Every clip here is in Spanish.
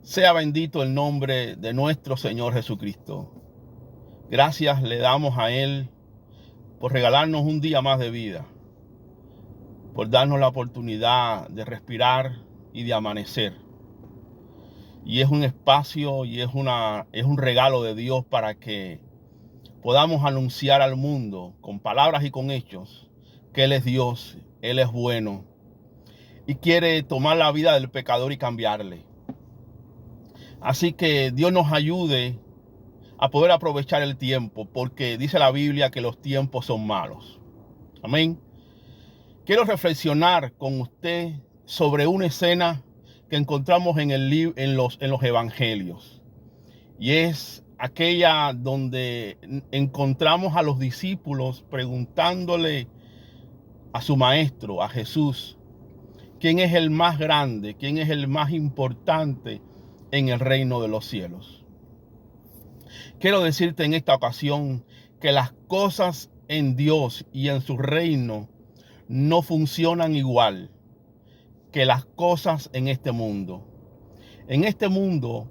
Sea bendito el nombre de nuestro Señor Jesucristo. Gracias le damos a Él por regalarnos un día más de vida, por darnos la oportunidad de respirar y de amanecer. Y es un espacio y es un regalo de Dios para que podamos anunciar al mundo con palabras y con hechos que Él es Dios, Él es bueno y quiere tomar la vida del pecador y cambiarle. Así que Dios nos ayude a poder aprovechar el tiempo, porque dice la Biblia que los tiempos son malos. Amén. Quiero reflexionar con usted sobre una escena que encontramos en los evangelios. Y es aquella donde encontramos a los discípulos preguntándole a su maestro, a Jesús, quién es el más grande, quién es el más importante en el reino de los cielos. Quiero decirte en esta ocasión que las cosas en Dios y en su reino no funcionan igual que las cosas en este mundo. En este mundo,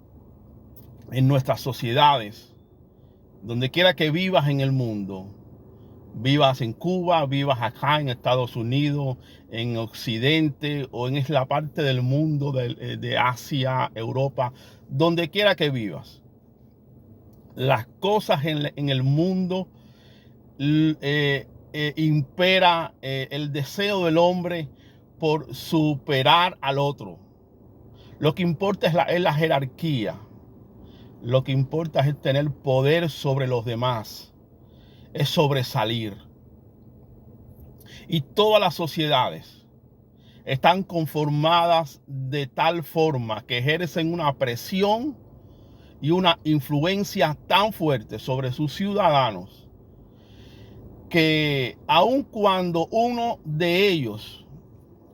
en nuestras sociedades, donde quiera que vivas en el mundo, vivas en Cuba, vivas acá en Estados Unidos, en Occidente o en la parte del mundo de Asia, Europa, donde quiera que vivas. Las cosas en el mundo impera el deseo del hombre por superar al otro. Lo que importa es la jerarquía. Lo que importa es tener poder sobre los demás. Es sobresalir. Y todas las sociedades están conformadas de tal forma que ejercen una presión y una influencia tan fuerte sobre sus ciudadanos que aun cuando uno de ellos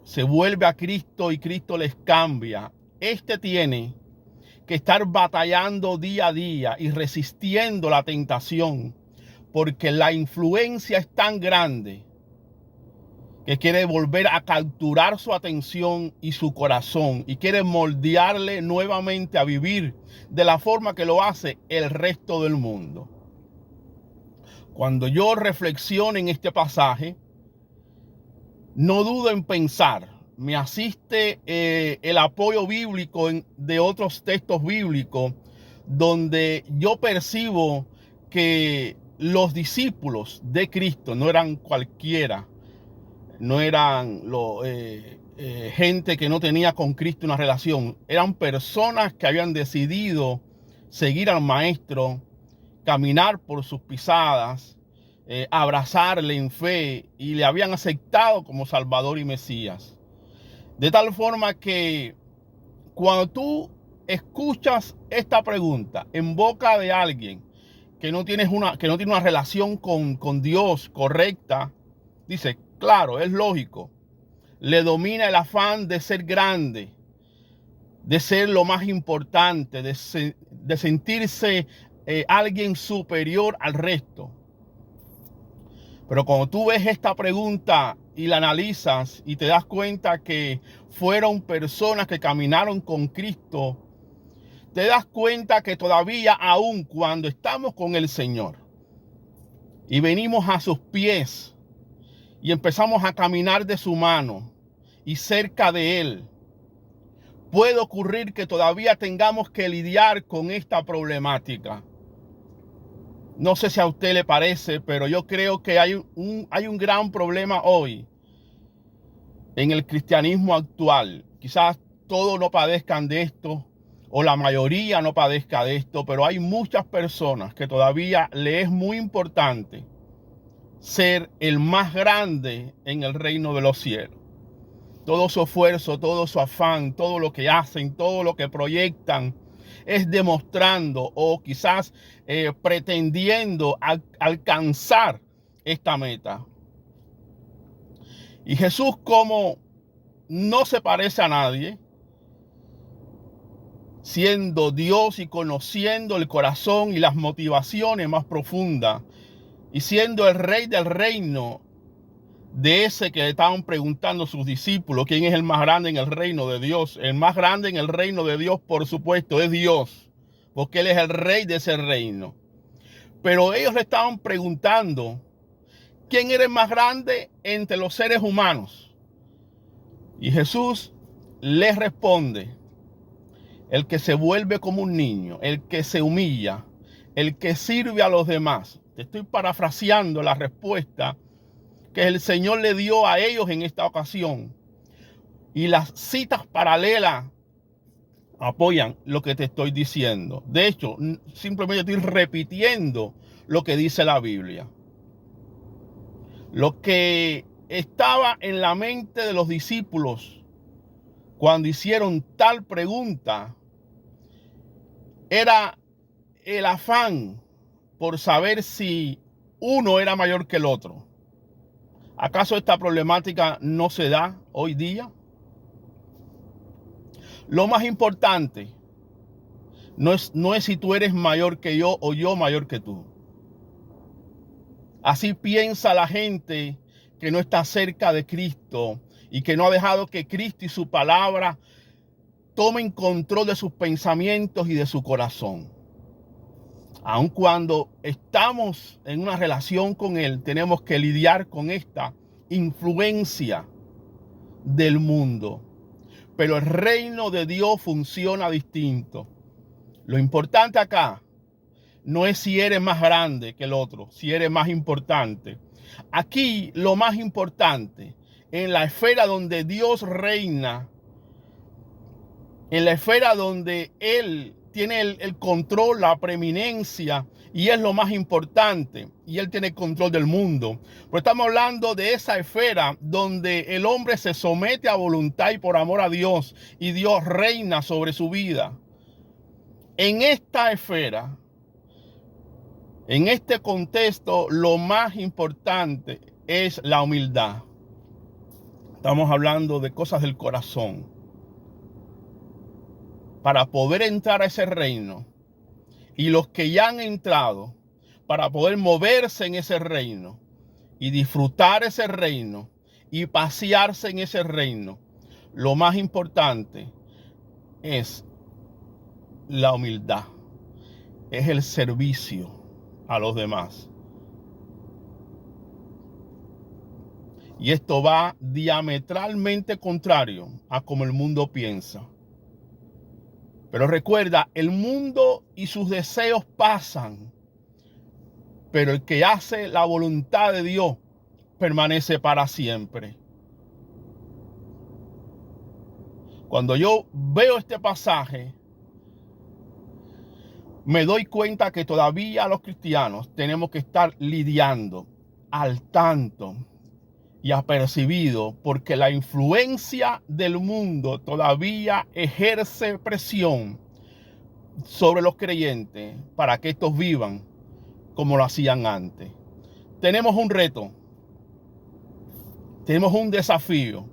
se vuelve a Cristo y Cristo les cambia, este tiene que estar batallando día a día y resistiendo la tentación, porque la influencia es tan grande que quiere volver a capturar su atención y su corazón y quiere moldearle nuevamente a vivir de la forma que lo hace el resto del mundo. Cuando yo reflexiono en este pasaje, no dudo en pensar, me asiste el apoyo bíblico de otros textos bíblicos donde yo percibo que los discípulos de Cristo no eran cualquiera, no eran gente que no tenía con Cristo una relación, eran personas que habían decidido seguir al Maestro, caminar por sus pisadas, abrazarle en fe y le habían aceptado como Salvador y Mesías. De tal forma que cuando tú escuchas esta pregunta en boca de alguien que no tiene una relación con Dios correcta, dice, claro, es lógico, le domina el afán de ser grande, de ser lo más importante, de sentirse alguien superior al resto. Pero cuando tú ves esta pregunta y la analizas y te das cuenta que fueron personas que caminaron con Cristo, te das cuenta que todavía aún cuando estamos con el Señor y venimos a sus pies y empezamos a caminar de su mano y cerca de Él, puede ocurrir que todavía tengamos que lidiar con esta problemática. No sé si a usted le parece, pero yo creo que hay un gran problema hoy en el cristianismo actual. Quizás todos no padezcan de esto, o la mayoría no padezca de esto, pero hay muchas personas que todavía le es muy importante ser el más grande en el reino de los cielos. Todo su esfuerzo, todo su afán, todo lo que hacen, todo lo que proyectan, es demostrando o quizás pretendiendo alcanzar esta meta. Y Jesús, como no se parece a nadie, siendo Dios y conociendo el corazón y las motivaciones más profundas, y siendo el rey del reino, de ese que le estaban preguntando sus discípulos, ¿quién es el más grande en el reino de Dios? El más grande en el reino de Dios, por supuesto, es Dios, porque Él es el rey de ese reino. Pero ellos le estaban preguntando, ¿quién era el más grande entre los seres humanos? Y Jesús les responde, el que se vuelve como un niño, el que se humilla, el que sirve a los demás. Te estoy parafraseando la respuesta que el Señor le dio a ellos en esta ocasión. Y las citas paralelas apoyan lo que te estoy diciendo. De hecho, simplemente estoy repitiendo lo que dice la Biblia. Lo que estaba en la mente de los discípulos cuando hicieron tal pregunta era el afán por saber si uno era mayor que el otro. ¿Acaso esta problemática no se da hoy día? Lo más importante no es si tú eres mayor que yo o yo mayor que tú. Así piensa la gente que no está cerca de Cristo y que no ha dejado que Cristo y su palabra tomen control de sus pensamientos y de su corazón. Aun cuando estamos en una relación con Él, tenemos que lidiar con esta influencia del mundo. Pero el reino de Dios funciona distinto. Lo importante acá no es si eres más grande que el otro, si eres más importante. Aquí lo más importante, en la esfera donde Dios reina, en la esfera donde Él tiene el control, la preeminencia, y es lo más importante, y Él tiene el control del mundo. Pero estamos hablando de esa esfera donde el hombre se somete a voluntad y por amor a Dios, y Dios reina sobre su vida. En esta esfera, en este contexto, lo más importante es la humildad. Estamos hablando de cosas del corazón. Para poder entrar a ese reino, y los que ya han entrado, para poder moverse en ese reino y disfrutar ese reino y pasearse en ese reino, lo más importante es la humildad, es el servicio a los demás. Y esto va diametralmente contrario a como el mundo piensa. Pero recuerda, el mundo y sus deseos pasan, pero el que hace la voluntad de Dios permanece para siempre. Cuando yo veo este pasaje, me doy cuenta que todavía los cristianos tenemos que estar lidiando al tanto y apercibido, porque la influencia del mundo todavía ejerce presión sobre los creyentes para que estos vivan como lo hacían antes. Tenemos un reto, tenemos un desafío,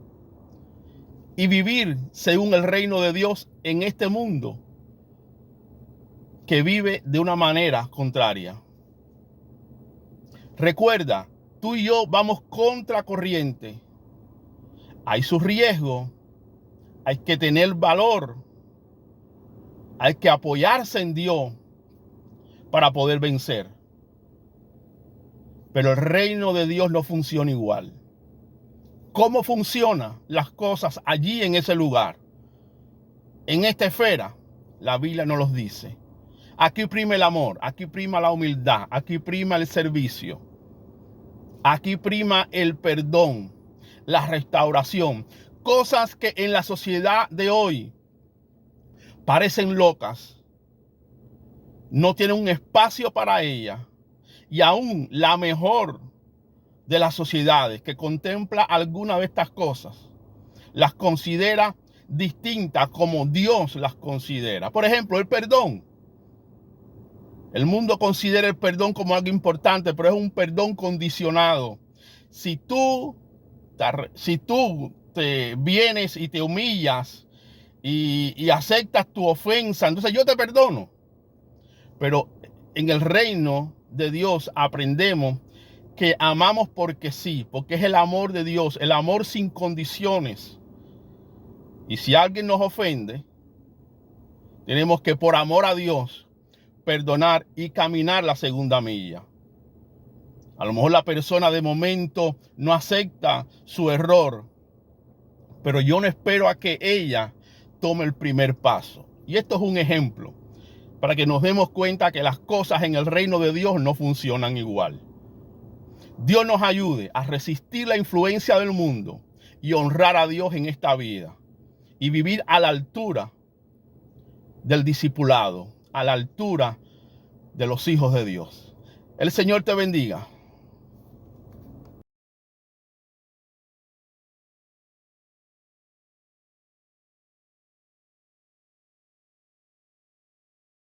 y vivir según el reino de Dios en este mundo que vive de una manera contraria. Recuerda, tú y yo vamos contra corriente. Hay su riesgo, hay que tener valor, hay que apoyarse en Dios para poder vencer. Pero el reino de Dios no funciona igual. ¿Cómo funcionan las cosas allí en ese lugar? En esta esfera, la Biblia nos los dice. Aquí prima el amor, aquí prima la humildad, aquí prima el servicio. Aquí prima el perdón, la restauración. Cosas que en la sociedad de hoy parecen locas. No tienen un espacio para ellas. Y aún la mejor de las sociedades que contempla alguna de estas cosas, las considera distintas como Dios las considera. Por ejemplo, el perdón. El mundo considera el perdón como algo importante, pero es un perdón condicionado. Si tú te vienes y te humillas y aceptas tu ofensa, entonces yo te perdono. Pero en el reino de Dios aprendemos que amamos porque sí, porque es el amor de Dios, el amor sin condiciones. Y si alguien nos ofende, tenemos que, por amor a Dios, perdonar y caminar la segunda milla. A lo mejor la persona de momento no acepta su error, pero yo no espero a que ella tome el primer paso. Y esto es un ejemplo para que nos demos cuenta que las cosas en el reino de Dios no funcionan igual. Dios nos ayude a resistir la influencia del mundo y honrar a Dios en esta vida y vivir a la altura del discipulado, a la altura de los hijos de Dios. El Señor te bendiga.